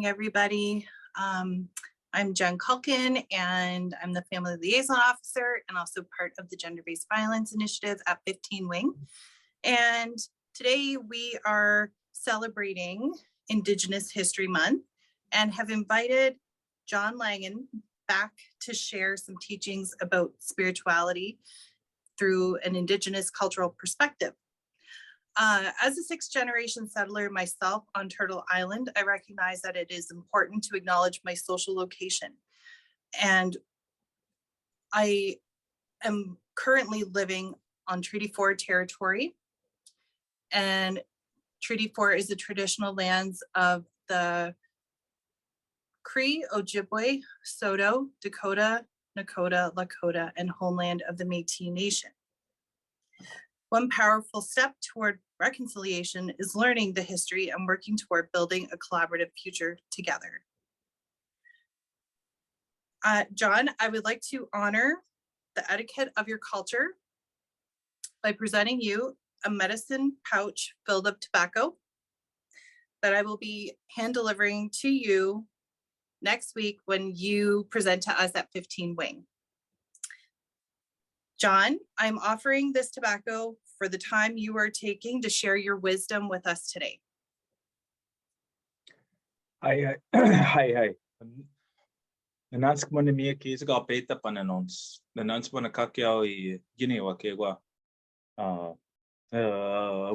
Everybody. I'm Jen Culkin, and I'm the Family Liaison Officer and also part of the Gender-Based Violence Initiative at 15 Wing. And today we are celebrating Indigenous History Month and have invited John Langan back to share some teachings about spirituality through an Indigenous cultural perspective. As a sixth-generation settler myself on Turtle Island, I recognize that it is important to acknowledge my social location. And I am currently living on Treaty 4 territory. And Treaty 4 is the traditional lands of the Cree, Ojibwe, Saulteaux, Dakota, Nakota, Lakota, and homeland of the Métis Nation. One powerful step toward reconciliation is learning the history and working toward building a collaborative future together. John, I would like to honor the etiquette of your culture by presenting you a medicine pouch filled of tobacco that I will be hand delivering to you next week when you present to us at 15 Wing. John, I'm offering this tobacco for the time you are taking to share your wisdom with us today. Hi. Nanans mo ni mia kis ga peta pananons. Nanans mo na kakiao I gini wa kegwa.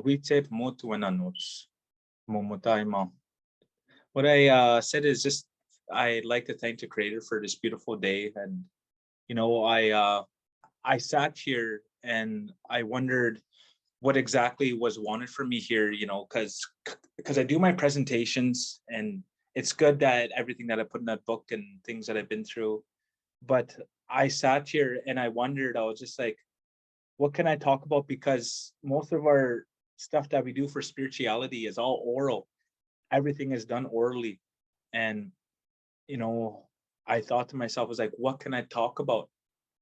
We tape mo to ananots. Momotaima. What I said is just I'd like to thank the Creator for this beautiful day, and you know I sat here and I wondered what exactly was wanted from me here, you know, because I do my presentations and it's good that everything that I put in that book and things that I've been through, but I sat here and I wondered, I was just like, what can I talk about? Because most of our stuff that we do for spirituality is all oral. Everything is done orally. And, you know, I thought to myself, I was like, what can I talk about?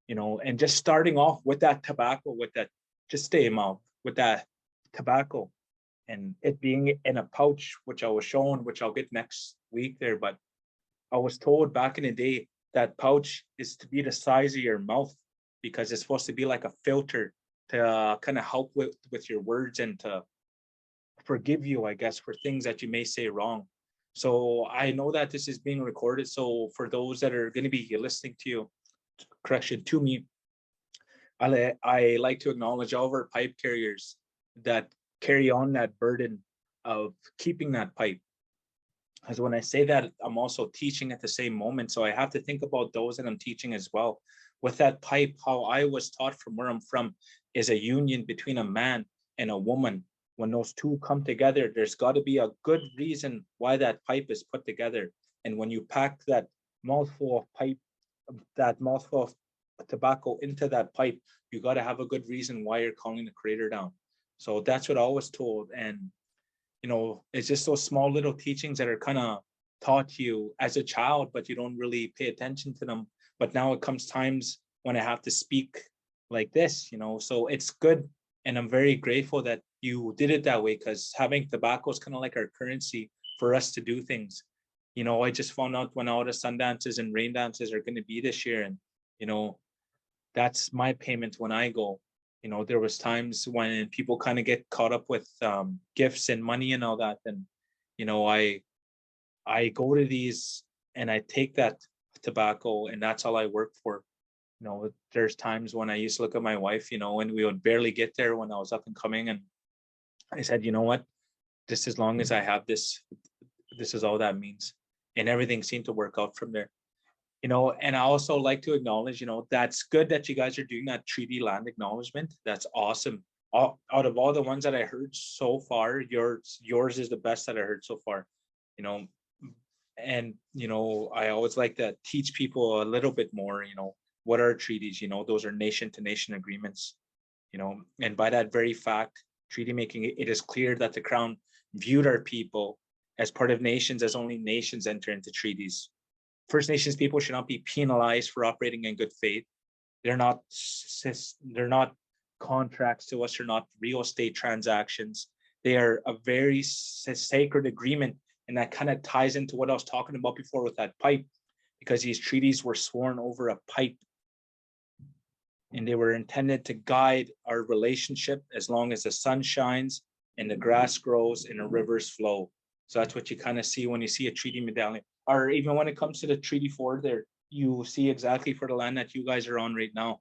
You know, and just starting off with that tobacco, with that, just stay mouth with that tobacco and it being in a pouch, which I was shown, which I'll get next week there. But I was told back in the day that pouch is to be the size of your mouth because it's supposed to be like a filter to kind of help with your words and to forgive you, I guess, for things that you may say wrong. So I know that this is being recorded. So for those that are going to be listening to you, correction to me, I like to acknowledge all of our pipe carriers that carry on that burden of keeping that pipe. Because when I say that, I'm also teaching at the same moment. So I have to think about those that I'm teaching as well. With that pipe, how I was taught from where I'm from is a union between a man and a woman. When those two come together, there's got to be a good reason why that pipe is put together. And when you pack that mouthful of pipe, that mouthful of tobacco into that pipe, you got to have a good reason why you're calling the Creator down. So that's what I was told. And, you know, it's just those small little teachings that are kind of taught you as a child, but you don't really pay attention to them. But now it comes times when I have to speak like this, you know, so it's good. And I'm very grateful that you did it that way, because having tobacco is kind of like our currency for us to do things. You know, I just found out when all the sun dances and rain dances are going to be this year. And, you know, that's my payment when I go. You know, there was times when people kind of get caught up with gifts and money and all that. And, you know, I go to these and I take that tobacco and that's all I work for. You know, there's times when I used to look at my wife, you know, and we would barely get there when I was up and coming. And I said, you know what, just as long as I have this, this is all that means. And everything seemed to work out from there. You know, and I also like to acknowledge, you know, that's good that you guys are doing that treaty land acknowledgement. That's awesome. Out of all the ones that I heard so far, yours is the best that I heard so far, you know. And, you know, I always like to teach people a little bit more, you know, what are treaties? You know, those are nation to nation agreements, you know, and by that very fact, treaty making, it is clear that the Crown viewed our people as part of nations, as only nations enter into treaties. First Nations people should not be penalized for operating in good faith. They're not contracts to us. They're not real estate transactions. They are a very sacred agreement And that kind of ties into what I was talking about before with that pipe, because these treaties were sworn over a pipe, and they were intended to guide our relationship as long as the sun shines and the grass grows and the rivers flow. So that's what you kind of see when you see a treaty medallion, or even when it comes to the treaty fort there, you see exactly for the land that you guys are on right now.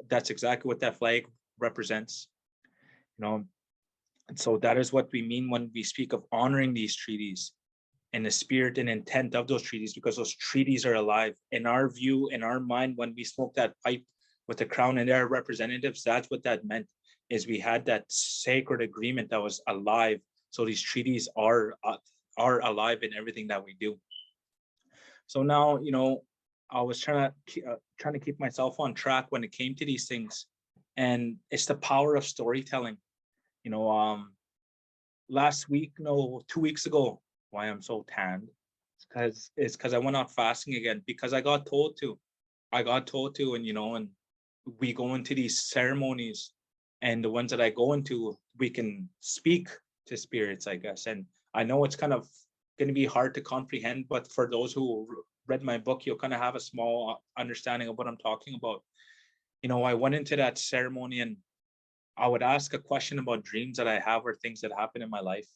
That's exactly what that flag represents. And so that is what we mean when we speak of honoring these treaties and the spirit and intent of those treaties, because those treaties are alive. In our view, in our mind, when we smoke that pipe with the crown and their representatives, that's what that meant, is we had that sacred agreement that was alive. So these treaties are alive in everything that we do. So now, I was trying to keep myself on track when it came to these things, and it's the power of storytelling. Last week, no, 2 weeks ago, why I'm so tanned, it's because I went out fasting again, because I got told to, and we go into these ceremonies, and the ones that I go into, we can speak to spirits, I guess. And I know it's kind of going to be hard to comprehend, but for those who read my book, you'll kind of have a small understanding of what I'm talking about. I went into that ceremony, and I would ask a question about dreams that I have or things that happen in my life.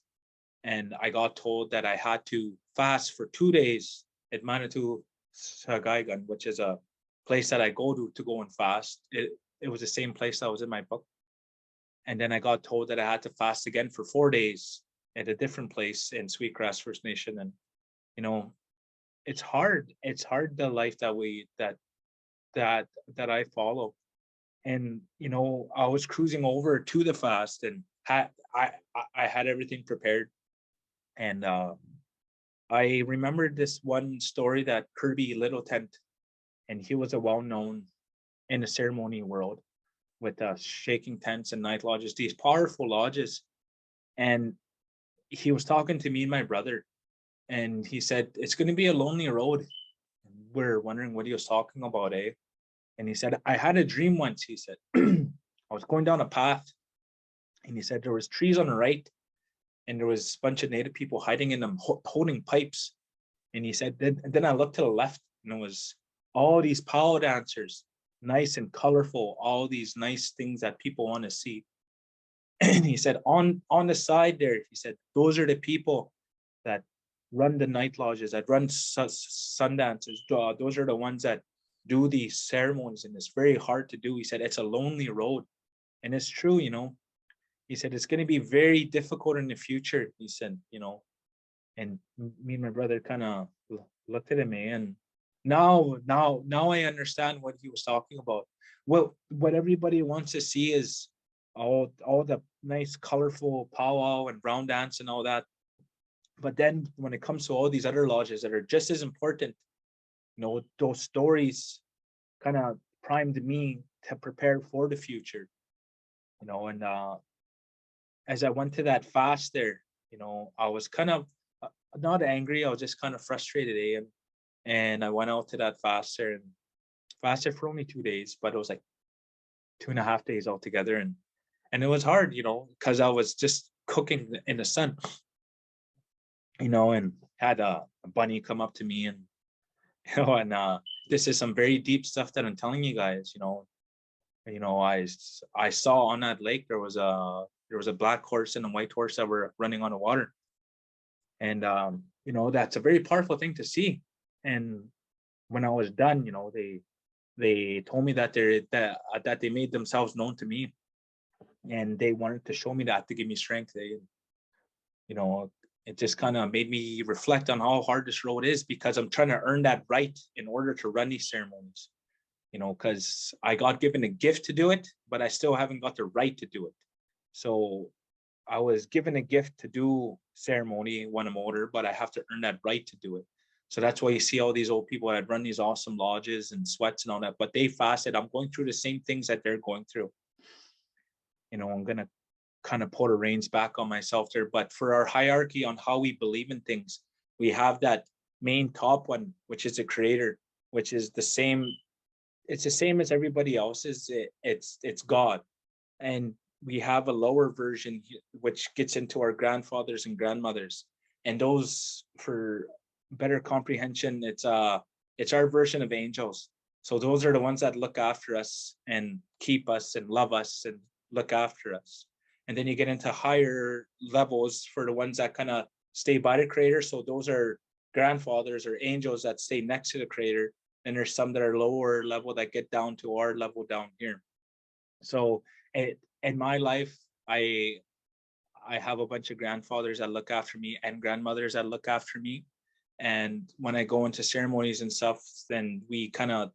And I got told that I had to fast for 2 days at Manitou Sagaigan, which is a place that I go to go and fast. It was the same place that was in my book. And then I got told that I had to fast again for 4 days at a different place in Sweetgrass First Nation. And, it's hard. It's hard, the life that I follow. And I was cruising over to the fast, and I had everything prepared. And I remembered this one story that Kirby Little Tent, and he was a well-known in the ceremony world with shaking tents and night lodges, these powerful lodges. And he was talking to me and my brother, and he said, it's going to be a lonely road. We're wondering what he was talking about, eh? And he said, I had a dream once, he said. I was going down a path, and he said there was trees on the right, and there was a bunch of Native people hiding in them, holding pipes. And he said, then I looked to the left, and it was all these powwow dancers, nice and colorful, all these nice things that people want to see. And he said, on the side there, he said, those are the people that run the night lodges, that run sun dances. Those are the ones that do these ceremonies, and it's very hard to do. He said, it's a lonely road. And it's true, he said, it's going to be very difficult in the future. He said, and me and my brother kind of looked at him, and now I understand what he was talking about. Well, what everybody wants to see is all the nice, colorful powwow and brown dance and all that. But then when it comes to all these other lodges that are just as important, those stories kind of primed me to prepare for the future, and as I went to that fast there, I was kind of not angry, I was just kind of frustrated, eh? And I went out to that fast there and fasted for only 2 days, but it was like 2.5 days altogether. And it was hard, because I was just cooking in the sun, and had a bunny come up to me, and and this is some very deep stuff that I'm telling you guys. I saw on that lake there was a black horse and a white horse that were running on the water, and that's a very powerful thing to see. And when I was done, they told me that they made themselves known to me, and they wanted to show me that to give me strength. It just kind of made me reflect on how hard this road is, because I'm trying to earn that right in order to run these ceremonies, because I got given a gift to do it, but I still haven't got the right to do it. So I was given a gift to do ceremony when I'm older, but I have to earn that right to do it. So that's why you see all these old people that run these awesome lodges and sweats and all that, but they fasted. I'm going through the same things that they're going through. I'm going to kind of pull the reins back on myself there. But for our hierarchy on how we believe in things, we have that main top one, which is the creator, which is the same. It's the same as everybody else's. It's God. And we have a lower version, which gets into our grandfathers and grandmothers. And those, for better comprehension, it's our version of angels. So those are the ones that look after us and keep us and love us and look after us. And then you get into higher levels for the ones that kind of stay by the creator. So those are grandfathers or angels that stay next to the creator. And there's some that are lower level that get down to our level down here. So in my life, I have a bunch of grandfathers that look after me and grandmothers that look after me. And when I go into ceremonies and stuff, then we kind of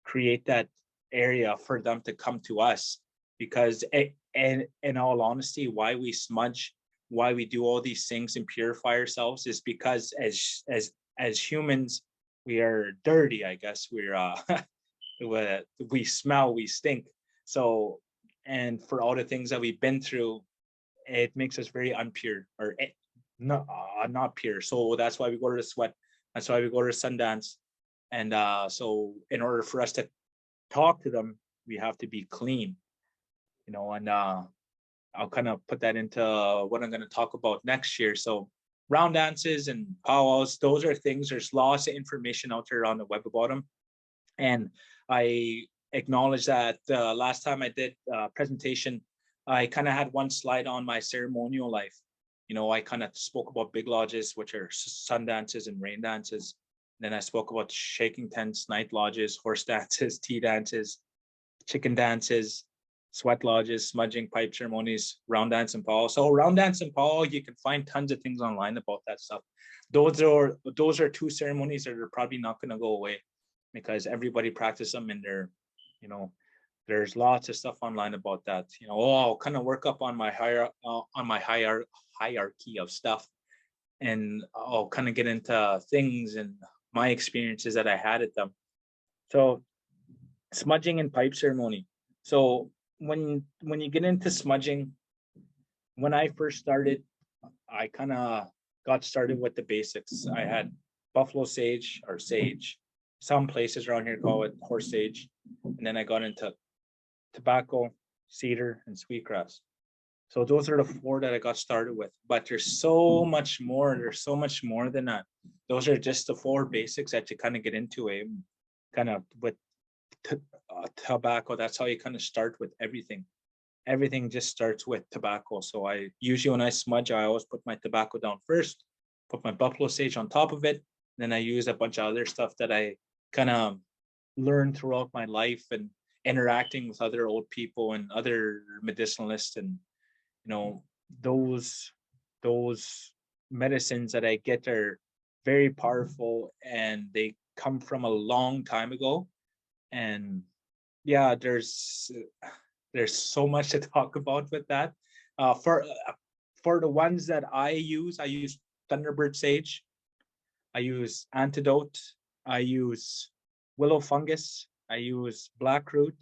create that area for them to come to us. Because and in all honesty, why we smudge, why we do all these things and purify ourselves is because as humans, we are dirty, I guess. We smell, we stink. So, and for all the things that we've been through, it makes us very unpure, or not pure. So that's why we go to the sweat. That's why we go to Sundance. And so in order for us to talk to them, we have to be clean, and I'll kind of put that into what I'm going to talk about next year. So round dances and powwows, those are things, there's lots of information out there on the web about them. And I acknowledge that last time I did a presentation, I kind of had one slide on my ceremonial life. I kind of spoke about big lodges, which are sun dances and rain dances. Then I spoke about shaking tents, night lodges, horse dances, tea dances, chicken dances, sweat lodges, smudging, pipe ceremonies, round dance and powwow. So round dance and powwow, you can find tons of things online about that stuff. Those are two ceremonies that are probably not going to go away, because everybody practices them, and there's lots of stuff online about that. I'll kind of work up on my hierarchy of stuff, and I'll kind of get into things and my experiences that I had at them. So smudging and pipe ceremony. So when you get into smudging, when I first started, I kind of got started with the basics. I had buffalo sage or sage. Some places around here call it horse sage. And then I got into tobacco, cedar, and sweetgrass. So those are the four that I got started with. But there's so much more. There's so much more than that. Those are just the four basics that you kind of get into, kind of with tobacco. That's how you kind of start with everything. Everything just starts with tobacco. So I usually, when I smudge, I always put my tobacco down first, put my buffalo sage on top of it. Then I use a bunch of other stuff that I kind of learned throughout my life and interacting with other old people and other medicinalists. And those medicines that I get are very powerful, and they come from a long time ago. And yeah, there's so much to talk about with that. For the ones that I use Thunderbird sage, I use antidote, I use willow fungus, I use blackroot.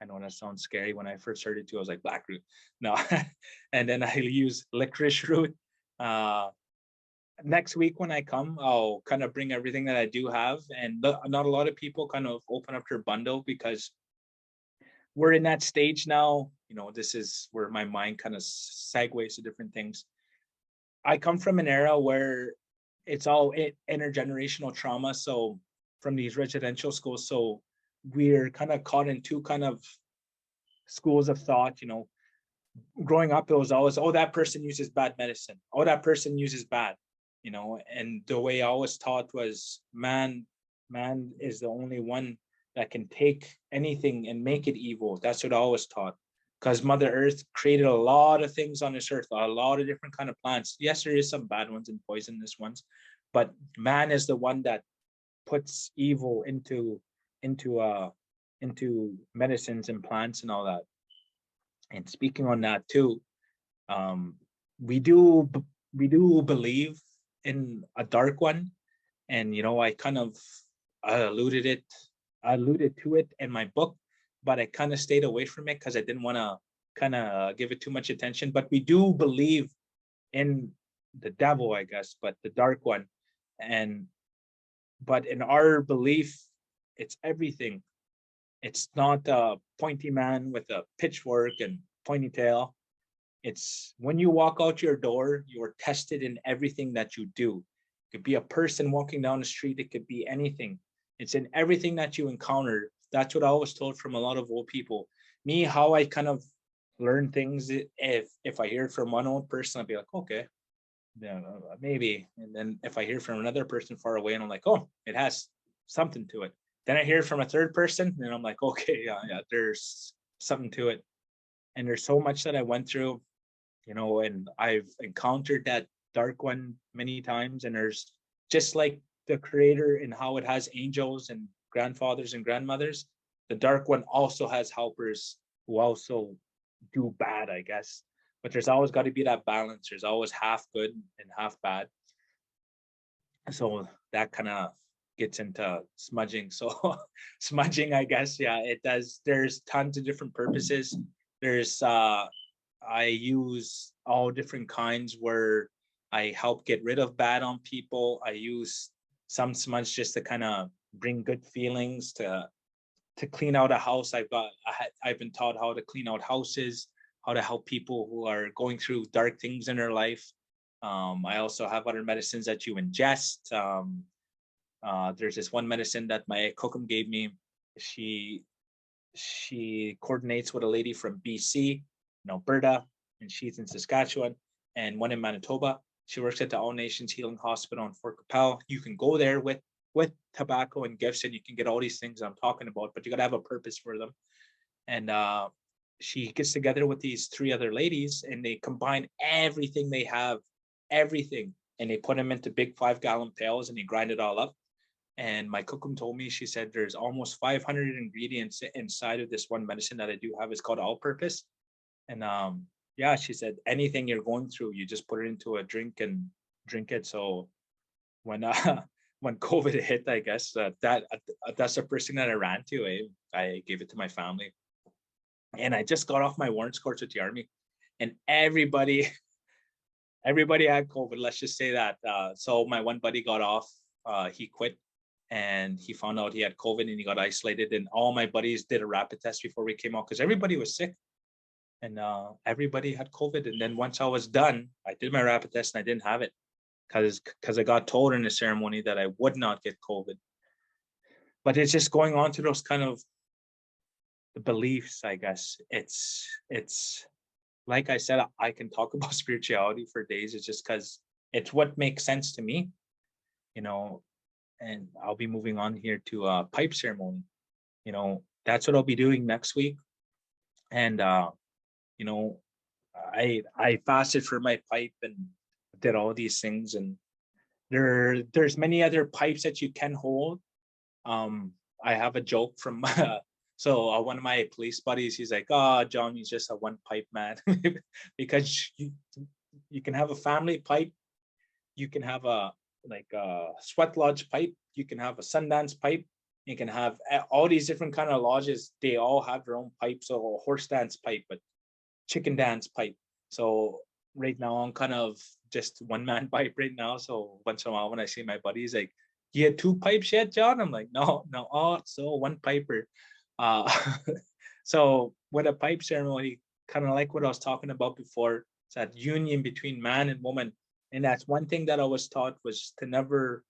I know that sounds scary. When I first heard it too, I was like, blackroot. No. And then I use licorice root. Next week when I come, I'll kind of bring everything that I do have. And not a lot of people kind of open up their bundle, because we're in that stage now. This is where my mind kind of segues to different things. I come from an era where it's all intergenerational trauma. So from these residential schools, so we're kind of caught in two kind of schools of thought. Growing up, it was always, oh, that person uses bad medicine. Oh, that person uses bad. And the way I was taught was man is the only one that can take anything and make it evil. That's what I was taught, because Mother Earth created a lot of things on this earth, a lot of different kind of plants. Yes, there is some bad ones and poisonous ones, but man is the one that puts evil into medicines and plants and all that. And speaking on that too, we do believe in a dark one, and I kind of alluded to it in my book, but I kind of stayed away from it because I didn't want to kind of give it too much attention. But we do believe in the devil, I guess, but the dark one. But in our belief, it's everything. It's not a pointy man with a pitchfork and pointy tail. It's when you walk out your door, you are tested in everything that you do. It could be a person walking down the street. It could be anything. It's in everything that you encounter. That's what I was told from a lot of old people. Me, how I kind of learn things. If I hear from one old person, I'll be like, okay, yeah, maybe. And then if I hear from another person far away, and I'm like, oh, it has something to it. Then I hear from a third person, and I'm like, okay, yeah, there's something to it. And there's so much that I went through, and I've encountered that dark one many times. And there's just like the creator and how it has angels and grandfathers and grandmothers, the dark one also has helpers who also do bad, I guess. But there's always got to be that balance. There's always half good and half bad. So that kind of gets into smudging. So smudging, I guess, yeah, it does. There's tons of different purposes. There's I use all different kinds where I help get rid of bad on people. I use some smudge just to kind of bring good feelings, to clean out a house. I've been taught how to clean out houses, how to help people who are going through dark things in their life. I also have other medicines that you ingest. There's this one medicine that my kokum gave me. She coordinates with a lady from BC, in Alberta, and she's in Saskatchewan, and one in Manitoba. She works at the All Nations Healing Hospital in Fort Capel. You can go there with tobacco and gifts, and you can get all these things I'm talking about, but you got to have a purpose for them. And she gets together with these 3 other ladies, and they combine everything they have, everything, and they put them into big 5-gallon pails, and they grind it all up. And my cookum told me, she said, there's almost 500 ingredients inside of this one medicine that I do have. It's called All Purpose. And yeah, she said, anything you're going through, you just put it into a drink and drink it. So when when COVID hit, I guess that's the first thing that I ran to. I gave it to my family. And I just got off my warrant course with the Army, and everybody had COVID. Let's just say that. So my one buddy got off. He quit, and he found out he had COVID, and he got isolated. And all my buddies did a rapid test before we came out because everybody was sick, and everybody had COVID. And then once I was done, I did my rapid test, and I didn't have it because I got told in the ceremony that I would not get COVID. But it's just going on to those kind of the beliefs, I guess. It's like I said, I can talk about spirituality for days. It's just because it's what makes sense to me, and I'll be moving on here to a pipe ceremony. That's what I'll be doing next week. And I fasted for my pipe and did all these things. And there's many other pipes that you can hold. I have a joke from so one of my police buddies, he's like, oh, John, he's just a one pipe man. Because you can have a family pipe, you can have a sweat lodge pipe, you can have a Sundance pipe, you can have all these different kind of lodges. They all have their own pipes. So a horse dance pipe, but chicken dance pipe. So right now I'm kind of just one man pipe right now. So once in a while when I see my buddies, like, you had 2 pipes yet, John? I'm like, no. Oh, so one piper. So with a pipe ceremony, kind of like what I was talking about before, it's that union between man and woman. And that's one thing that I was taught, was to never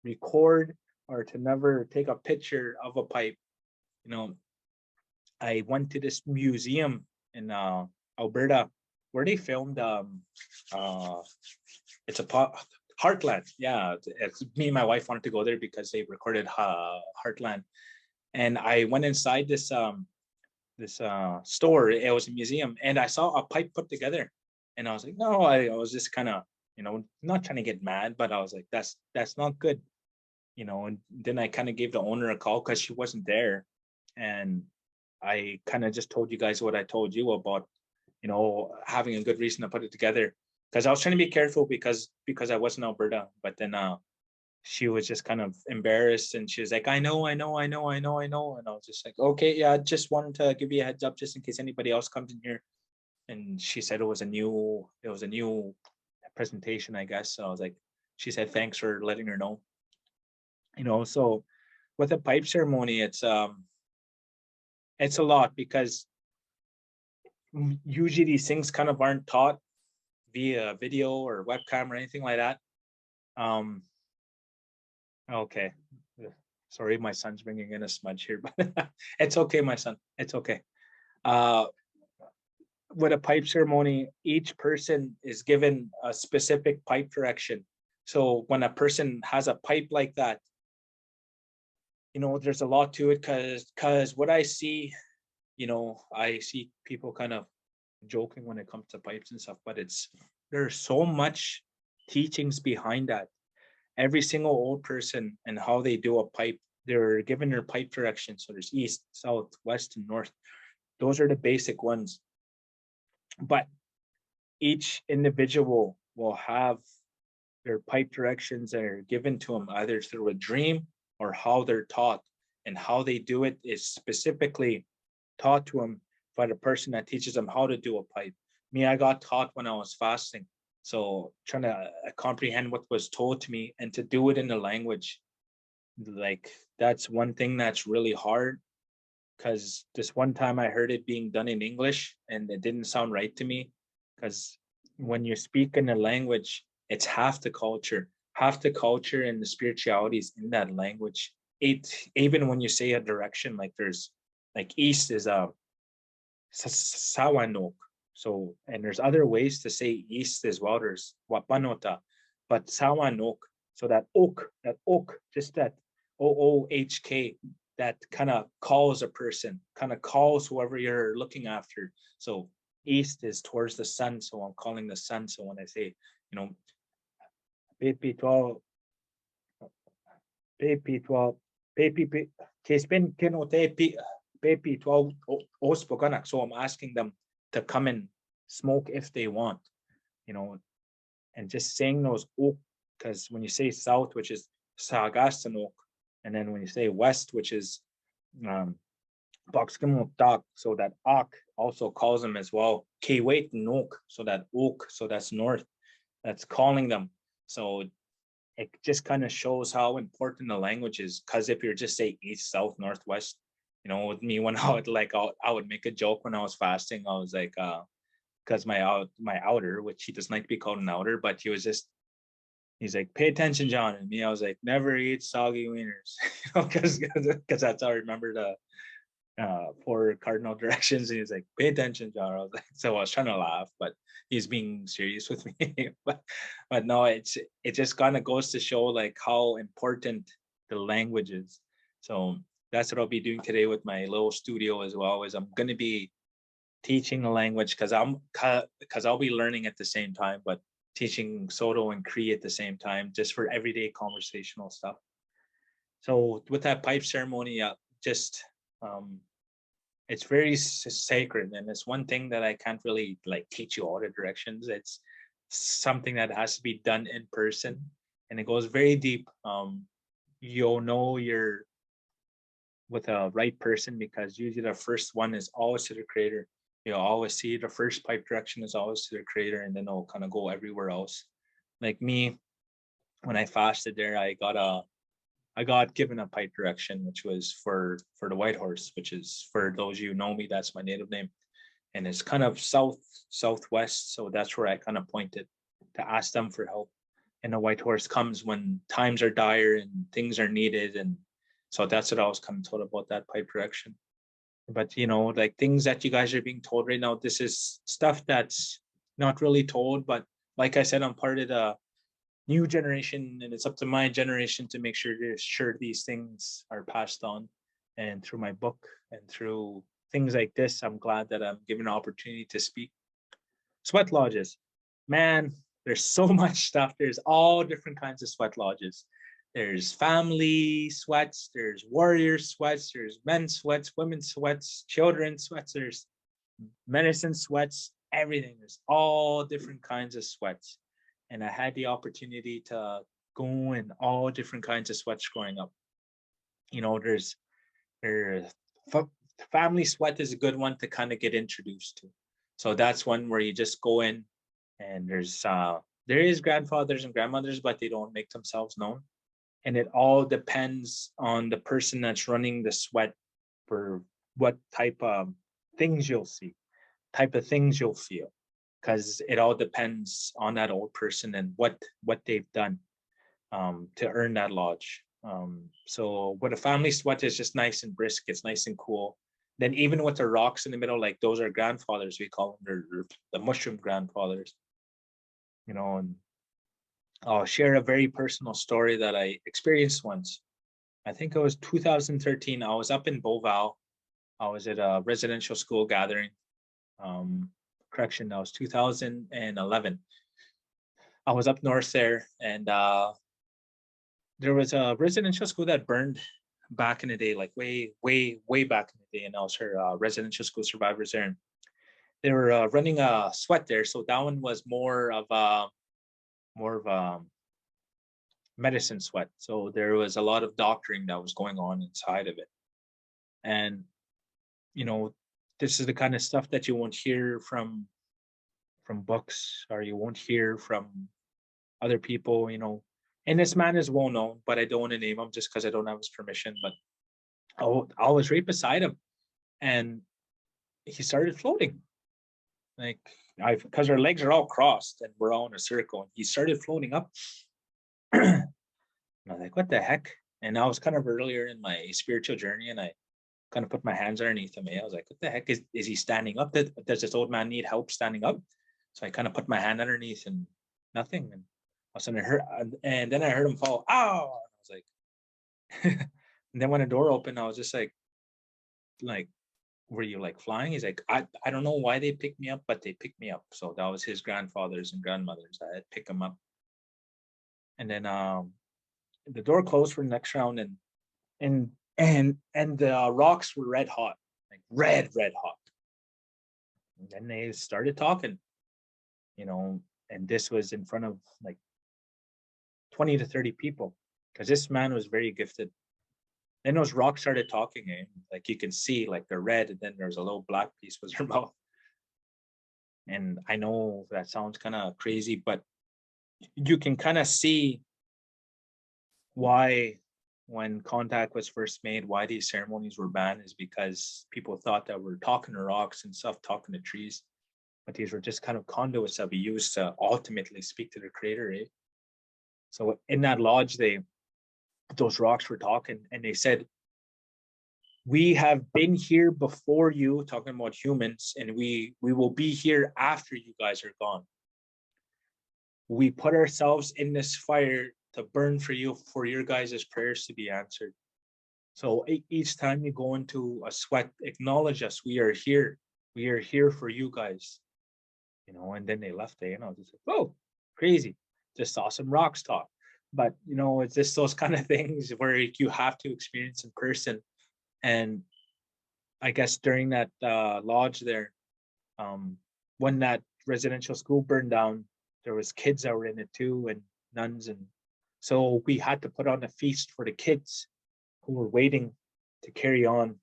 record or to never take a picture of a pipe. I went to this museum in Alberta where they filmed it's a Heartland. Yeah, me and my wife wanted to go there because they recorded Heartland. And I went inside this store. It was a museum, and I saw a pipe put together, and I was like, no, I was just kind of, not trying to get mad, but I was like, that's not good, and then I kind of gave the owner a call because she wasn't there, and I kind of just told you guys what I told you about, having a good reason to put it together, because I was trying to be careful because I was in Alberta, but then she was just kind of embarrassed, and she was like, I know. And I was just like, okay, yeah, just wanted to give you a heads up just in case anybody else comes in here. And she said it was a new presentation, I guess. So I was like, she said, thanks for letting her know. So with a pipe ceremony, it's a lot, because usually these things kind of aren't taught via video or webcam or anything like that. Okay. Sorry, my son's bringing in a smudge here, but it's okay, my son. It's okay. With a pipe ceremony, each person is given a specific pipe direction. So when a person has a pipe like that, there's a lot to it because what I see, I see people kind of joking when it comes to pipes and stuff, but there's so much teachings behind that. Every single old person and how they do a pipe, they're given their pipe direction. So there's east, south, west, and north. Those are the basic ones. But each individual will have their pipe directions that are given to them either through a dream or how they're taught, and how they do it is specifically taught to them by the person that teaches them how to do a pipe. Me, I got taught when I was fasting. So trying to comprehend what was told to me and to do it in the language, like that's one thing that's really hard. Because this one time I heard it being done in English and it didn't sound right to me. Because when you speak in a language, it's half the culture and the spiritualities in that language. Even when you say a direction, like there's like east is a sawanok. So, and there's other ways to say east as well. There's wapanota, but sawanok. So that oak, just that OOHK, that kind of calls a person, kind of calls whoever you're looking after. So east is towards the sun. So I'm calling the sun. So when I say, Pepi 12, Pepi 12, Pepi, Kespin Keno Pepi 12 Ospokanak. So I'm asking them to come and smoke if they want, and just saying those oak, because when you say south, which is Sagastanok, and then when you say west, which is Boxkimok, so that Ak also calls them as well. Kwait Nok, so that oak, so that's north, that's calling them. So it just kind of shows how important the language is. Because if you're just say east, south, northwest, with me, when I would make a joke when I was fasting. I was like, because my outer, which he doesn't like to be called an outer, but he's like, pay attention, John. And me, I was like, never eat soggy wieners, because that's how I remember the 4 cardinal directions. And he's like, pay attention, John. I was like, so I was trying to laugh, but he's being serious with me. but no, it just kind of goes to show like how important the language is. So that's what I'll be doing today with my little studio as well. Is I'm going to be teaching the language because I'll be learning at the same time, but teaching Soto and Cree at the same time, just for everyday conversational stuff. So with that pipe ceremony, it's very sacred, and it's one thing that I can't really like teach you all the directions. It's something that has to be done in person, and it goes very deep. You'll know you're with a right person because usually the first one is always to the creator. You'll always see the first pipe direction is always to the creator, and then it'll kind of go everywhere else. Like me, when I fasted there, I got given a pipe direction, which was for the white horse, which is, for those you know me, that's my native name. And it's kind of southwest. So that's where I kind of pointed to ask them for help. And the white horse comes when times are dire and things are needed. And so that's what I was kind of told about that pipe direction. But, like things that you guys are being told right now, this is stuff that's not really told. But like I said, I'm part of the new generation, and it's up to my generation to make sure these things are passed on. And through my book and through things like this, I'm glad that I'm given an opportunity to speak. Sweat lodges, man, there's so much stuff. There's all different kinds of sweat lodges. There's family sweats, there's warrior sweats, there's men's sweats, women's sweats, children's sweats, there's medicine sweats, everything. There's all different kinds of sweats. And I had the opportunity to go in all different kinds of sweats growing up. There's family sweat is a good one to kind of get introduced to. So that's one where you just go in, and there is grandfathers and grandmothers, but they don't make themselves known. And it all depends on the person that's running the sweat for what type of things you'll see. type of things you'll feel, because it all depends on that old person and what they've done to earn that lodge. So with a family sweat, it's just nice and brisk. It's nice and cool. Then even with the rocks in the middle, like those are grandfathers, we call them. They're the mushroom grandfathers. And I'll share a very personal story that I experienced once. I think it was 2013. I was up in Beauval. I was at a residential school gathering. Correction, that was 2011. I was up north there, and there was a residential school that burned back in the day, like way, way, way back in the day. And I was her residential school survivors there. And they were running a sweat there. So that one was more of a medicine sweat. So there was a lot of doctoring that was going on inside of it. And, this is the kind of stuff that you won't hear from books, or you won't hear from other people, And this man is well known, but I don't want to name him just because I don't have his permission. But I was right beside him, and he started floating. Like, because our legs are all crossed and we're all in a circle, and he started floating up. And I was like, what the heck? And I was kind of earlier in my spiritual journey, and I kind of put my hands underneath him. I was like, what the heck is he standing up? Does this old man need help standing up? So I kind of put my hand underneath, and nothing. And all of a sudden I heard, and then I heard him fall. Oh, and I was like, and then when the door opened, I was just like, were you like flying? He's like, I don't know why they picked me up, but they picked me up. So that was his grandfathers and grandmothers that had picked him up. And then the door closed for the next round, and the rocks were red hot, like red hot. And then they started talking, and this was in front of like 20 to 30 people, because this man was very gifted. Then those rocks started talking, like you can see, like they're red, and then there's a little black piece was their mouth. And I know that sounds kind of crazy, but you can kind of see why, when contact was first made, why these ceremonies were banned is because people thought that we're talking to rocks and stuff, talking to trees, but these were just kind of conduits that we used to ultimately speak to the creator. So in that lodge, those rocks were talking, and they said, we have been here before you, talking about humans, and we will be here after you guys are gone. We put ourselves in this fire to burn for you, for your guys' prayers to be answered. So each time you go into a sweat, acknowledge us. We are here. We are here for you guys. And then they left there, and I was just like, whoa, crazy. Just saw some rocks talk. But, it's just those kind of things where you have to experience in person. And I guess during that lodge there, when that residential school burned down, there was kids that were in it too, and nuns. And so we had to put on a feast for the kids who were waiting to carry on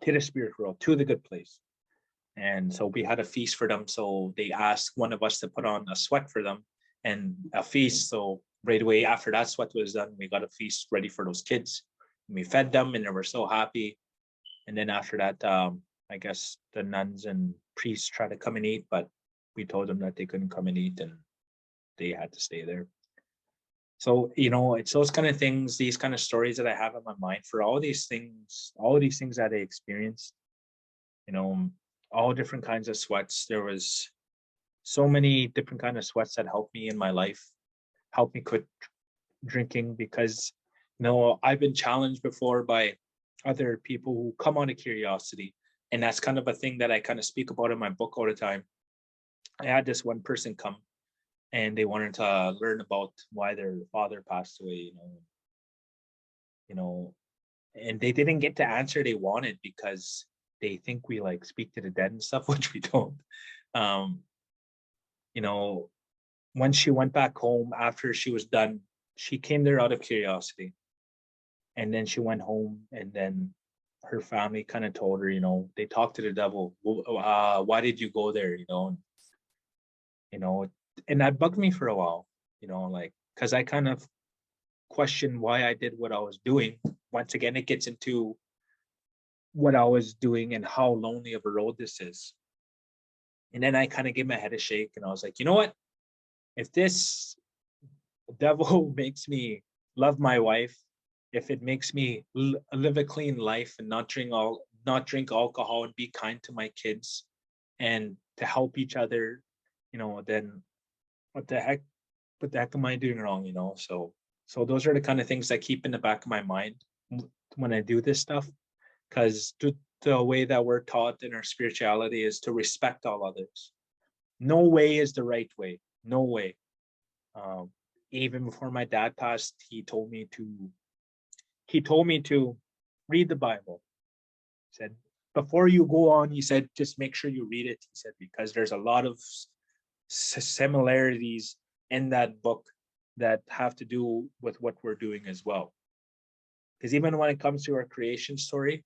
to the spirit world, to the good place. And so we had a feast for them. So they asked one of us to put on a sweat for them and a feast. So right away after that sweat was done, we got a feast ready for those kids. And we fed them, and they were so happy. And then after that, I guess the nuns and priests tried to come and eat, but we told them that they couldn't come and eat, and they had to stay there. So, it's those kind of things, these kind of stories that I have in my mind for all these things that I experienced, all different kinds of sweats. There was so many different kind of sweats that helped me in my life, helped me quit drinking, because, I've been challenged before by other people who come out of curiosity. And that's kind of a thing that I kind of speak about in my book all the time. I had this one person come, and they wanted to learn about why their father passed away, and they didn't get the answer they wanted because they think we like speak to the dead and stuff, which we don't. When she went back home after she was done, she came there out of curiosity. And then she went home, and then her family kind of told her, they talked to the devil. Why did you go there? And that bugged me for a while, because I kind of questioned why I did what I was doing. Once again, it gets into what I was doing and how lonely of a road this is. And then I kind of gave my head a shake and I was like, you know what? If this devil makes me love my wife, if it makes me live a clean life and not drink alcohol and be kind to my kids and to help each other, then what the heck am I doing wrong? So those are the kind of things I keep in the back of my mind when I do this stuff, because the way that we're taught in our spirituality is to respect all others. No way is the right way. No way. Even before my dad passed, he told me to read the Bible. He said, before you go on, he said, just make sure you read it. He said, because there's a lot of similarities in that book that have to do with what we're doing as well. Because even when it comes to our creation story,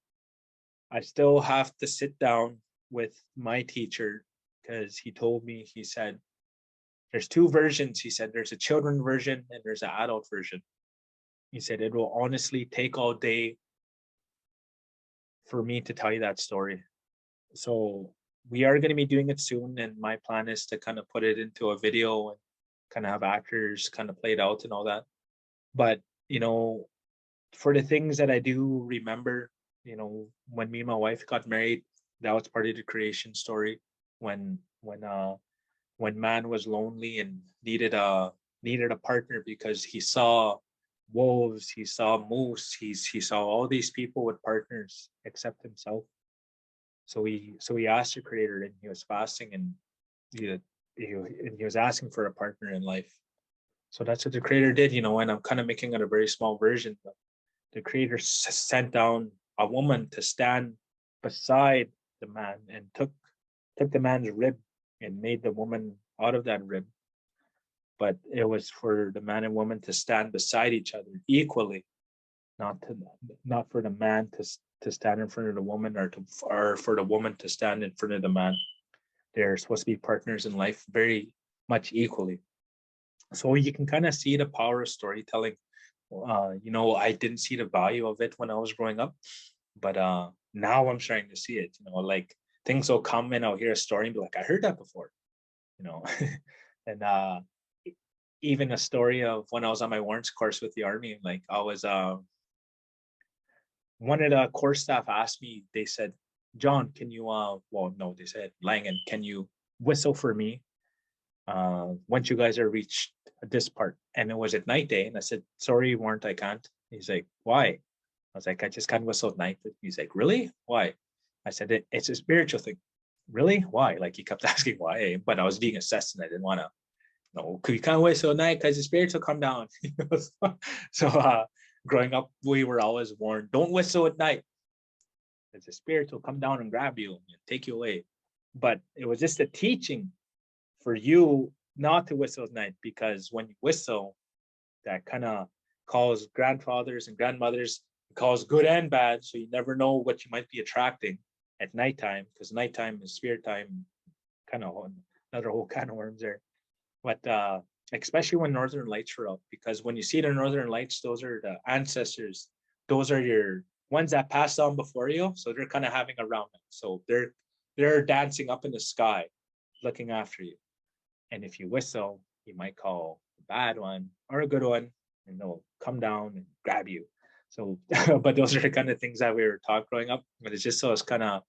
I still have to sit down with my teacher, because he told me, he said, there's two versions. He said, there's a children version and there's an adult version. He said, it will honestly take all day for me to tell you that story. So we are going to be doing it soon. And my plan is to kind of put it into a video and kind of have actors kind of play it out and all that. But, for the things that I do remember, when me and my wife got married, that was part of the creation story. When man was lonely and needed a partner because he saw wolves, he saw moose, he saw all these people with partners except himself. So he asked the Creator, and he was fasting, and he was asking for a partner in life. So that's what the Creator did, and I'm kind of making it a very small version, but the Creator sent down a woman to stand beside the man and took the man's rib and made the woman out of that rib. But it was for the man and woman to stand beside each other equally, not for the man to stand in front of the woman, or for the woman to stand in front of the man. They're supposed to be partners in life very much equally. So you can kind of see the power of storytelling. I didn't see the value of it when I was growing up, but now I'm starting to see it. Like things will come and I'll hear a story and be like, I heard that before, and even a story of when I was on my warrants course with the Army. Like I was, one of the course staff asked me, they said, John, can you, no, they said, Langan, can you whistle for me once you guys are reached this part? And it was at night day. And I said, sorry, warrant, I can't. He's like, why? I was like, I just can't whistle at night. He's like, really? Why? I said, it's a spiritual thing. Really? Why? Like he kept asking why, but I was being assessed and I didn't want to. No, you can't whistle at night because the spirits will come down. So growing up, we were always warned, don't whistle at night. Because the spirits will come down and grab you and take you away. But it was just a teaching for you not to whistle at night, because when you whistle, that kind of calls grandfathers and grandmothers, calls good and bad. So you never know what you might be attracting at nighttime, because nighttime is spirit time, kind of another whole can of worms there. But especially when Northern Lights were up, because when you see the Northern Lights, those are the ancestors. Those are your ones that passed on before you. So they're kind of having a round. So they're dancing up in the sky, looking after you. And if you whistle, you might call a bad one or a good one, and they'll come down and grab you. So, but those are the kind of things that we were taught growing up. But it's just those kind of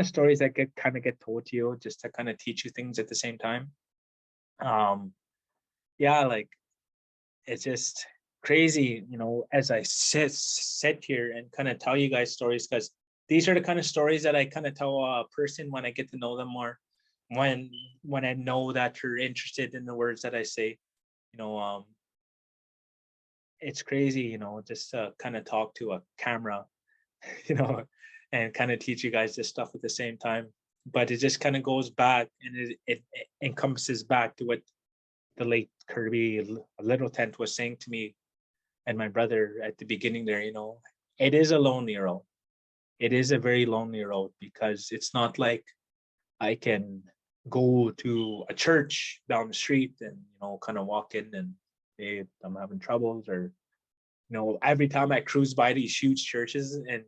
stories that get told to you, just to kind of teach you things at the same time. Yeah, like it's just crazy, as I sit here and kind of tell you guys stories, because these are the kind of stories that I kind of tell a person when I get to know them more, when I know that you're interested in the words that I say. It's crazy, just to kind of talk to a camera, and kind of teach you guys this stuff at the same time. But it just kind of goes back, and it encompasses back to what the late Kirby Little Tent was saying to me and my brother at the beginning there. It is a lonely road. It is a very lonely road, because it's not like I can go to a church down the street and kind of walk in and say I'm having troubles, or every time I cruise by these huge churches, and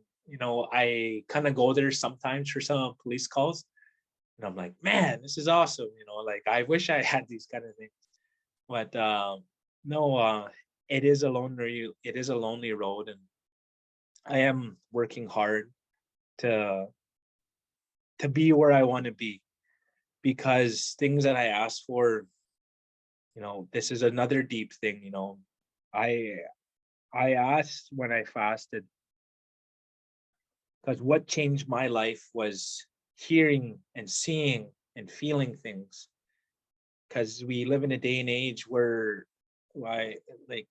I kind of go there sometimes for some police calls. And I'm like, man, this is awesome. Like I wish I had these kind of things. But no, it is a lonely road, and I am working hard to be where I want to be, because things that I asked for, this is another deep thing. I I asked when I fasted, because what changed my life was hearing and seeing and feeling things. Because we live in a day and age where why like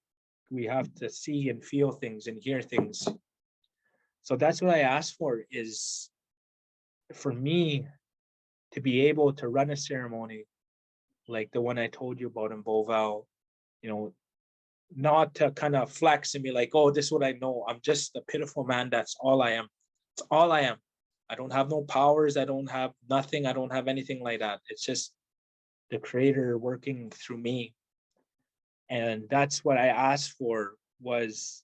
we have to see and feel things and hear things. So that's what I asked for, is for me to be able to run a ceremony like the one I told you about in Beauval, you know, not to kind of flex and be like, oh, this is what I know. I'm just a pitiful man. That's all I am. It's all I am. I don't have no powers. I don't have nothing. I don't have anything like that. It's just the creator working through me. And that's what I asked for, was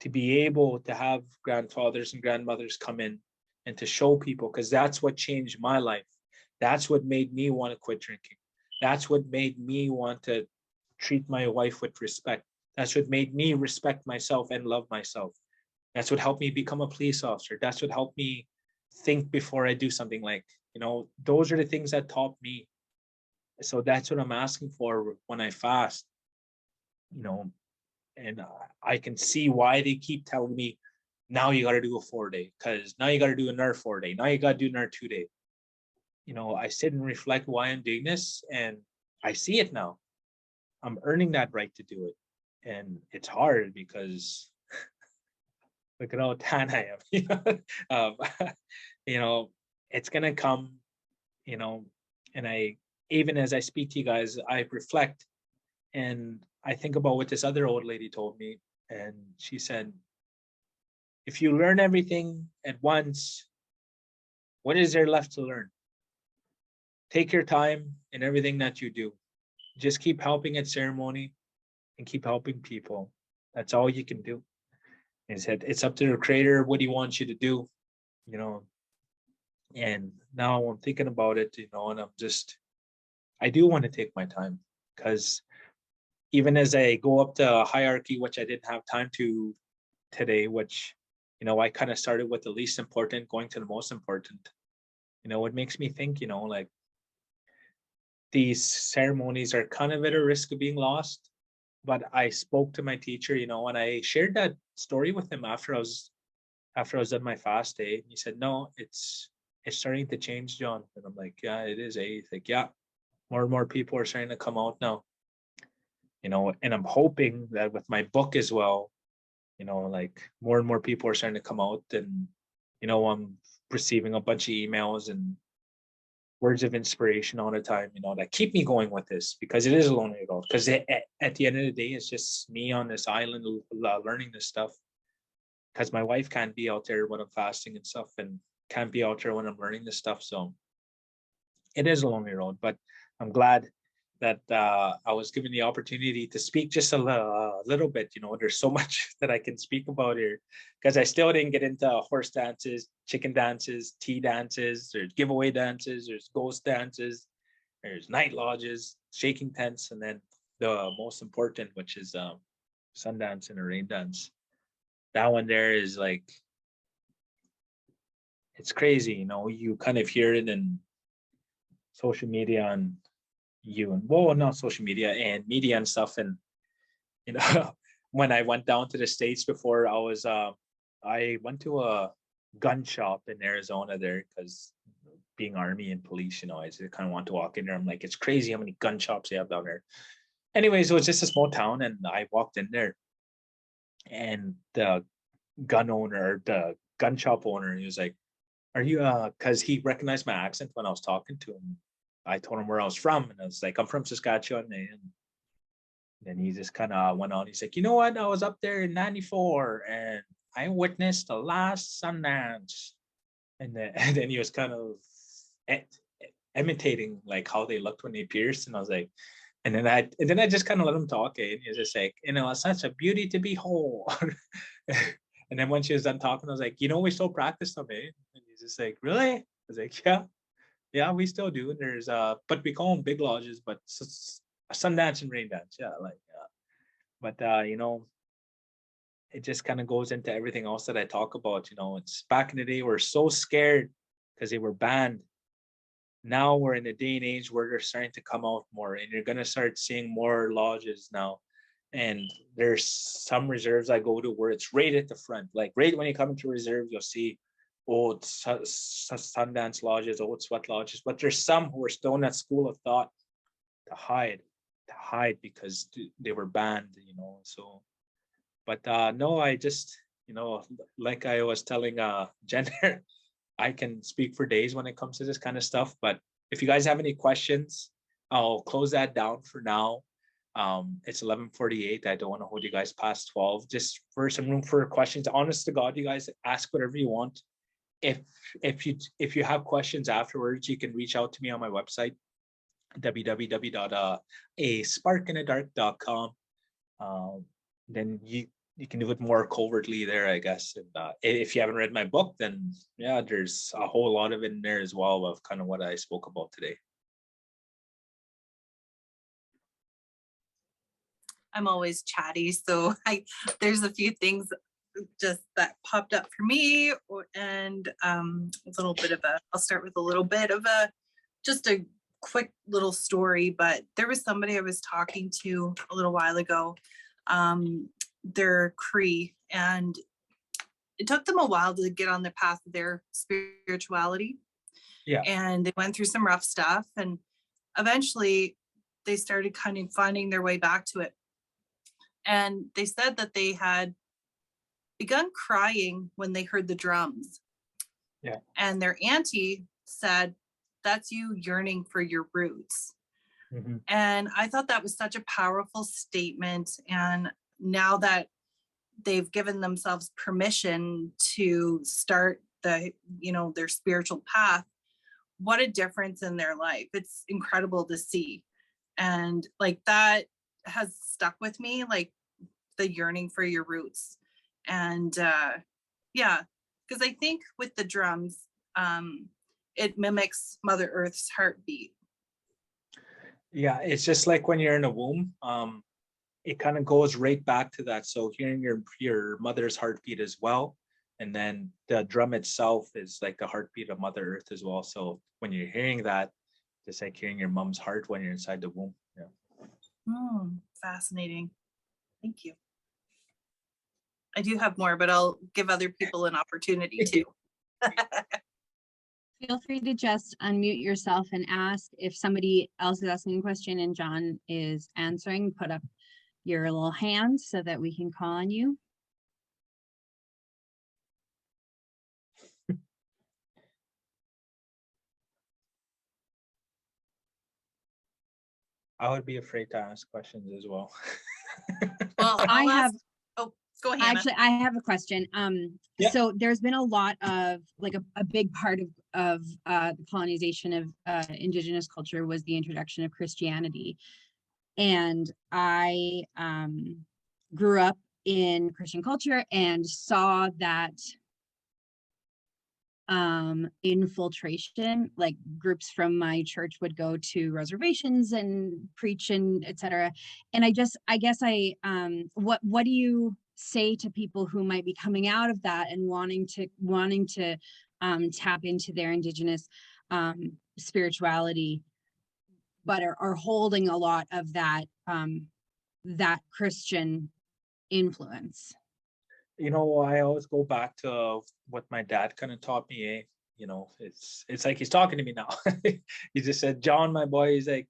to be able to have grandfathers and grandmothers come in and to show people, because that's what changed my life. That's what made me want to quit drinking. That's what made me want to treat my wife with respect. That's what made me respect myself and love myself. That's what helped me become a police officer. That's what helped me think before I do something. Like, those are the things that taught me. So that's what I'm asking for when I fast, you know, and I can see why they keep telling me, now you got to do a 4-day, because now you got to do another 4-day. Now you got to do another 2-day. I sit and reflect why I'm doing this, and I see it now. I'm earning that right to do it. And it's hard because look at how tan I am. You know, it's gonna come, and even as I speak to you guys, I reflect and I think about what this other old lady told me. And she said, if you learn everything at once, what is there left to learn? Take your time in everything that you do. Just keep helping at ceremony and keep helping people. That's all you can do. Is that it's up to the creator what he wants you to do, you know. And now I'm thinking about it, and I do want to take my time, because even as I go up the hierarchy, which I didn't have time to today, which, I kind of started with the least important, going to the most important, it makes me think, like these ceremonies are kind of at a risk of being lost. But I spoke to my teacher, and I shared that story with him after I was done my fast day. He said, no, it's starting to change, John. And I'm like, yeah, it is. He's like, yeah, more and more people are starting to come out now. And I'm hoping that with my book as well, like more and more people are starting to come out, and I'm receiving a bunch of emails and words of inspiration all the time, that keep me going with this, because it is a lonely road. Because at the end of the day, it's just me on this island learning this stuff. Because my wife can't be out there when I'm fasting and stuff, and can't be out there when I'm learning this stuff. So it is a lonely road, but I'm glad that I was given the opportunity to speak just a little bit. There's so much that I can speak about here, because I still didn't get into horse dances, chicken dances, tea dances, there's giveaway dances, there's ghost dances, there's night lodges, shaking tents, and then the most important, which is sun dance and a rain dance. That one there is like, it's crazy. You kind of hear it in social media and not social media and media and stuff. And when I went down to the States before, I went to a gun shop in Arizona there, because being Army and police, I just kind of want to walk in there. I'm like, it's crazy how many gun shops they have down there. Anyways, it was just a small town, and I walked in there, and the gun shop owner, he was like, are you because he recognized my accent when I was talking to him. I told him where I was from, and I was like, I'm from Saskatchewan. And then he just kind of went on. He's like, you know what? I was up there in '94, and I witnessed the last Sundance. And then he was kind of imitating like how they looked when they pierced. And I was like, and then I just kind of let him talk. And he was just like, it's such a beauty to behold. And then when she was done talking, I was like, we still practice them, eh? And he's just like, really? I was like, yeah. Yeah, we still do. There's but we call them big lodges, but a sun dance and rain dance. Yeah, like but you know, it just kind of goes into everything else that I talk about. You know, it's back in the day we're so scared because they were banned. Now we're in a day and age where they're starting to come out more, and you're gonna start seeing more lodges now. And there's some reserves I go to where it's right at the front, like right when you come into reserve, you'll see old Sundance lodges, old sweat lodges, but there's some who are still in that school of thought to hide because they were banned, you know. So, but no, I just, you know, like I was telling Jen, I can speak for days when it comes to this kind of stuff. But if you guys have any questions, I'll close that down for now. It's 11:48. I don't want to hold you guys past 12. Just for some room for questions. Honest to God, you guys ask whatever you want. If if you have questions afterwards, you can reach out to me on my website, www.asparkinadark.com. Then you can do it more covertly there, I guess. And if you haven't read my book, then yeah, there's a whole lot of it in there as well of kind of what I spoke about today. I'm always chatty, so there's a few things just that popped up for me, and a little bit of I'll start with a little bit of just a quick little story. But there was somebody I was talking to a little while ago. They're Cree, and it took them a while to get on the path of their spirituality. Yeah. And they went through some rough stuff, and eventually they started kind of finding their way back to it. And they said that they had begun crying when they heard the drums. Yeah. And their auntie said, "That's you yearning for your roots." Mm-hmm. And I thought that was such a powerful statement. And now that they've given themselves permission to start their spiritual path, what a difference in their life. It's incredible to see. And like that has stuck with me, like the yearning for your roots. And yeah, because I think with the drums, it mimics Mother Earth's heartbeat. Yeah, it's just like when you're in a womb, it kind of goes right back to that. So hearing your mother's heartbeat as well, and then the drum itself is like the heartbeat of Mother Earth as well. So when you're hearing that, it's like hearing your mom's heart when you're inside the womb. Yeah. Fascinating. Thank you. I do have more, but I'll give other people an opportunity too. Feel free to just unmute yourself and ask. If somebody else is asking a question and John is answering, put up your little hand so that we can call on you. I would be afraid to ask questions as well. Well, I have. Oh, go ahead. Actually, I have a question. Yeah. So there's been a lot of like a big part of the colonization of Indigenous culture was the introduction of Christianity, and I grew up in Christian culture and saw that infiltration. Like groups from my church would go to reservations and preach and etc. And I guess what do you say to people who might be coming out of that and wanting to tap into their Indigenous spirituality, but are holding a lot of that that Christian influence? You know, I always go back to what my dad kind of taught me. You know, it's like he's talking to me now. He just said, "John, my boy," he's like,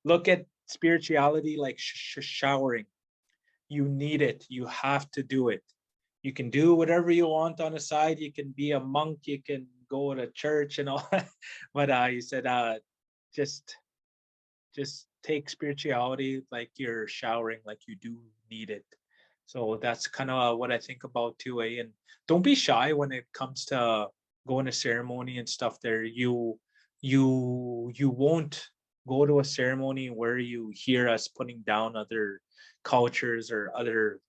"Look at spirituality like showering. You need it. You have to do it. You can do whatever you want on the side. You can be a monk. You can go to church and all." But he said, just take spirituality like you're showering, like you do need it." So that's kind of what I think about too. And don't be shy when it comes to going to ceremony and stuff. There, you won't go to a ceremony where you hear us putting down other cultures or other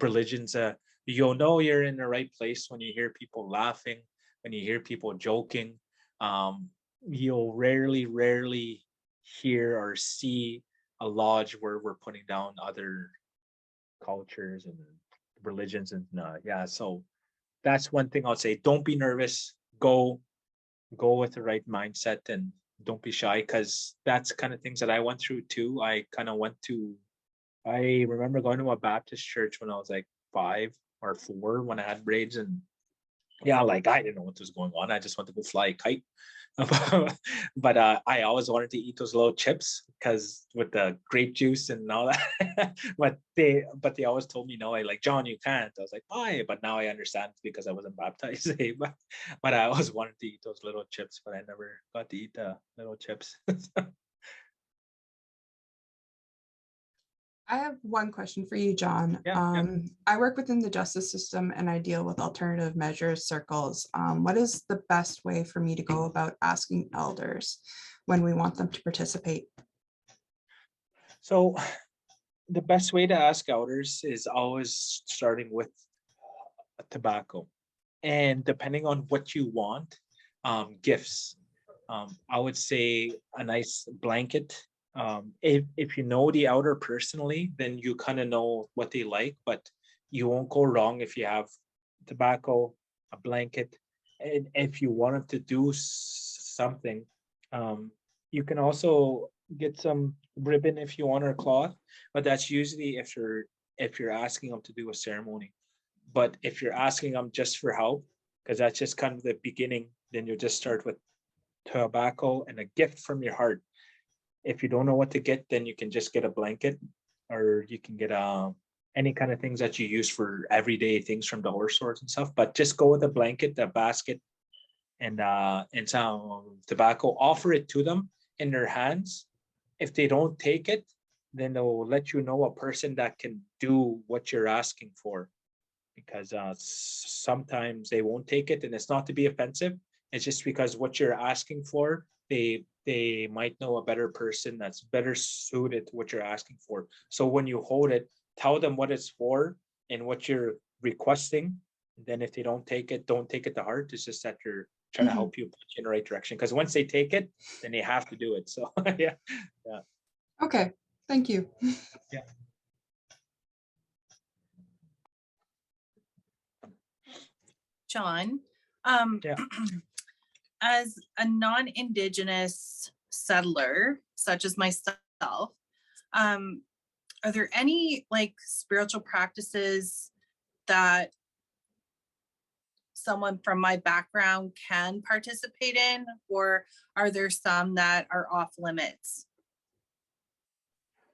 religions. You'll know you're in the right place when you hear people laughing, when you hear people joking. you'll rarely hear or see a lodge where we're putting down other cultures and religions and yeah. So that's one thing I'll say. Don't be nervous. Go with the right mindset and don't be shy, because that's kind of things that I went through too. I remember going to a Baptist church when I was like 5 or 4 when I had braids, and yeah, like I didn't know what was going on. I just wanted to go fly a kite. But I always wanted to eat those little chips because with the grape juice and all that. but they always told me no. I like, John, you can't. I was like, why? But now I understand it's because I wasn't baptized. But I always wanted to eat those little chips, but I never got to eat the little chips. I have one question for you, John. Yeah. I work within the justice system and I deal with alternative measures circles. What is the best way for me to go about asking elders when we want them to participate? So the best way to ask elders is always starting with tobacco, and depending on what you want, gifts. I would say a nice blanket. If you know the elder personally, then you kind of know what they like, but you won't go wrong if you have tobacco, a blanket. And if you want them to do something, you can also get some ribbon if you want, or cloth, but that's usually if you're asking them to do a ceremony. But if you're asking them just for help, because that's just kind of the beginning, then you just start with tobacco and a gift from your heart. If you don't know what to get, then you can just get a blanket, or you can get any kind of things that you use for everyday things from dollar stores and stuff. But just go with a blanket, a basket, and some tobacco. Offer it to them in their hands. If they don't take it, then they'll let you know a person that can do what you're asking for, because sometimes they won't take it, and it's not to be offensive. It's just because what you're asking for, they might know a better person that's better suited to what you're asking for. So when you hold it, tell them what it's for and what you're requesting. And then if they don't take it, don't take it to heart. It's just that you're trying to help you put you in the right direction. Because once they take it, then they have to do it. So yeah. Okay, thank you. Yeah. John, Yeah. as a non-Indigenous settler, such as myself, are there any like spiritual practices that someone from my background can participate in, or are there some that are off limits?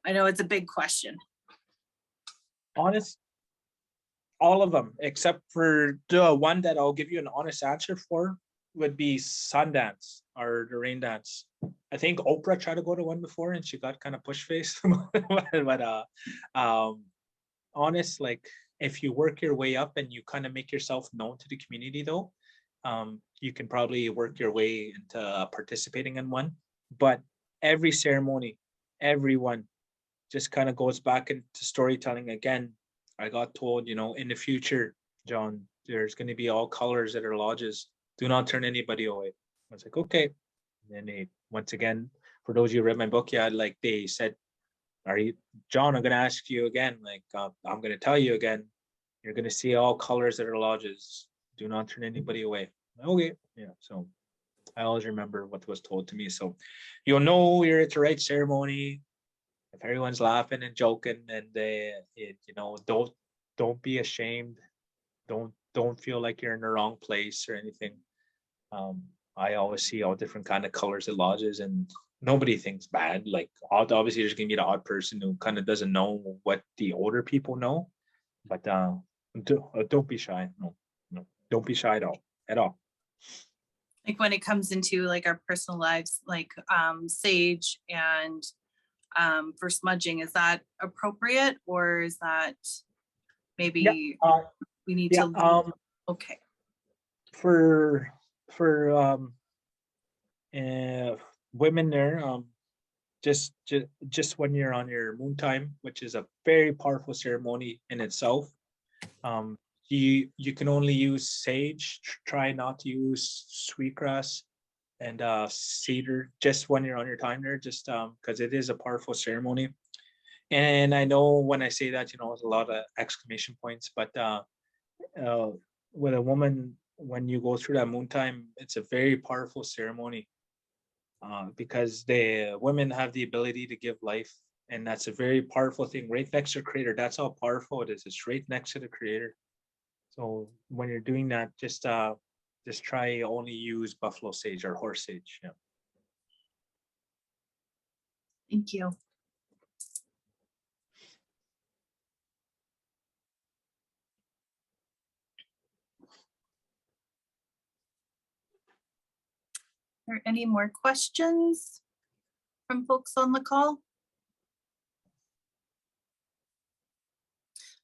I know it's a big question. Honest, all of them except for the one that I'll give you an honest answer for would be Sundance or the rain dance. I think Oprah tried to go to one before and she got kind of push faced. but honest, like if you work your way up and you kind of make yourself known to the community though, you can probably work your way into participating in one. But every ceremony, everyone just kind of goes back into storytelling again. I got told, in the future, John, there's going to be all colors at our lodges. Do not turn anybody away. I was like, okay. And then they, once again, for those of you who read my book, yeah, like they said, are you, John, I'm going to ask you again, like, I'm going to tell you again, you're going to see all colors at our lodges. Do not turn anybody away. Okay. Yeah. So I always remember what was told to me. So you'll know you're at the right ceremony if everyone's laughing and joking, and don't be ashamed. Don't feel like you're in the wrong place or anything. I always see all different kind of colors at lodges, and nobody thinks bad. Like obviously, there's gonna be the odd person who kind of doesn't know what the older people know, but don't be shy. No, don't be shy at all. Like when it comes into like our personal lives, like sage and for smudging, is that appropriate, or is that maybe we need to okay. For women there, just when you're on your moon time, which is a very powerful ceremony in itself, you can only use sage. Try not to use sweetgrass. cedar just when you're on your time there, just because it is a powerful ceremony. And I know when I say that, it's a lot of exclamation points, but with a woman, when you go through that moon time, it's a very powerful ceremony because the women have the ability to give life. And that's a very powerful thing right next to the creator. That's how powerful it is. It's right next to the creator. So when you're doing that, just try only use buffalo sage or horse sage. Yeah. Thank you. Are there any more questions from folks on the call?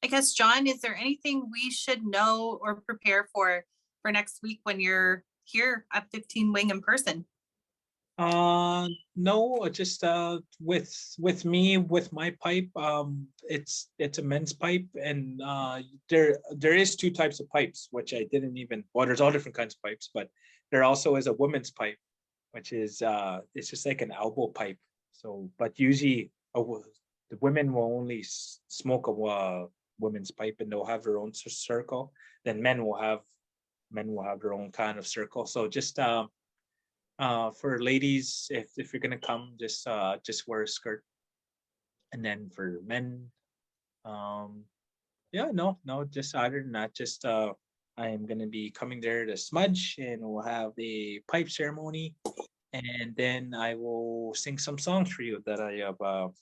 I guess, John, is there anything we should know or prepare for next week when you're here at 15 Wing in person? No, just with me, with my pipe, it's a men's pipe, and there is two types of pipes, which I didn't even, well, there's all different kinds of pipes, but there also is a women's pipe, which is it's just like an elbow pipe. So, but usually the women will only smoke a women's pipe, and they'll have their own circle. Then men will have their own kind of circle. So just for ladies, if you're gonna come, just wear a skirt. And then for men, yeah, no, just other than that, just I am gonna be coming there to smudge, and we'll have a pipe ceremony, and then I will sing some songs for you that I have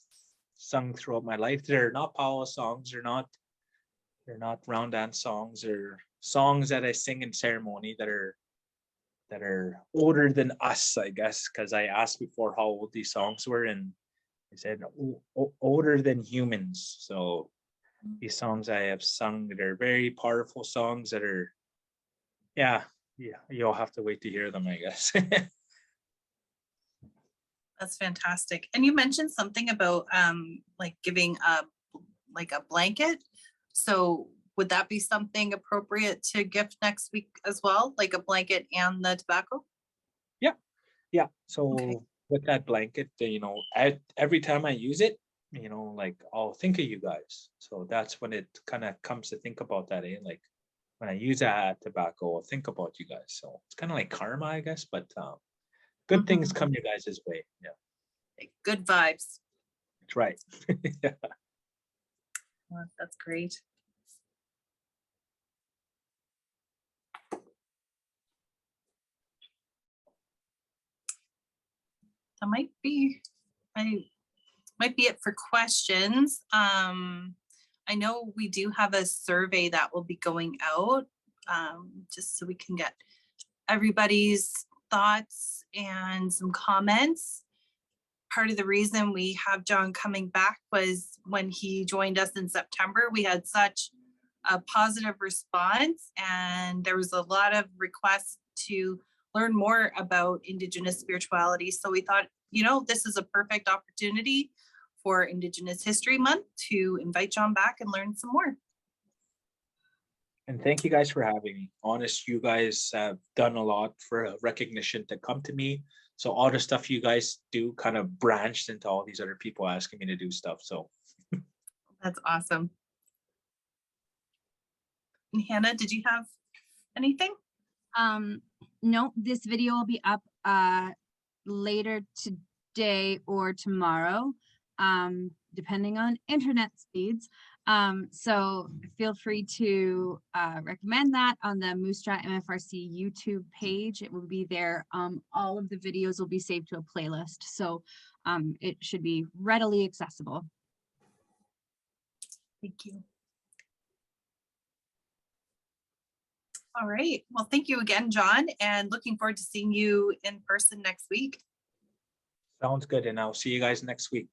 sung throughout my life. They're not power songs, they're not round dance songs, they're songs that I sing in ceremony that are older than us, I guess, because I asked before how old these songs were, and they said older than humans. So these songs I have sung, they're very powerful songs that are, yeah, you'll have to wait to hear them, I guess. That's fantastic. And you mentioned something about like giving a blanket. So would that be something appropriate to gift next week as well, like a blanket and the tobacco? Yeah. So Okay. with that blanket, every time I use it, like I'll think of you guys. So that's when it kind of comes to think about that, like when I use that tobacco, I'll think about you guys. So it's kind of like karma, I guess, but good things Mhm. come your guys' way. Yeah, Like good vibes. that's right. Yeah. Well, that's great. That might be it for questions. I know we do have a survey that will be going out, just so we can get everybody's thoughts and some comments. Part of the reason we have John coming back was when he joined us in September, we had such a positive response, and there was a lot of requests to learn more about Indigenous spirituality. So we thought, this is a perfect opportunity for Indigenous History Month to invite John back and learn some more. And thank you guys for having me. Honest, you guys have done a lot for recognition to come to me. So all the stuff you guys do kind of branched into all these other people asking me to do stuff. So That's awesome. And Hannah, did you have anything? No, this video will be up later today or tomorrow, depending on internet speeds. So feel free to recommend that on the Moosjaw MFRC YouTube page. It will be there. All of the videos will be saved to a playlist, so it should be readily accessible. Thank you. All right. Well, thank you again, John, and looking forward to seeing you in person next week. sounds good. And I'll see you guys next week.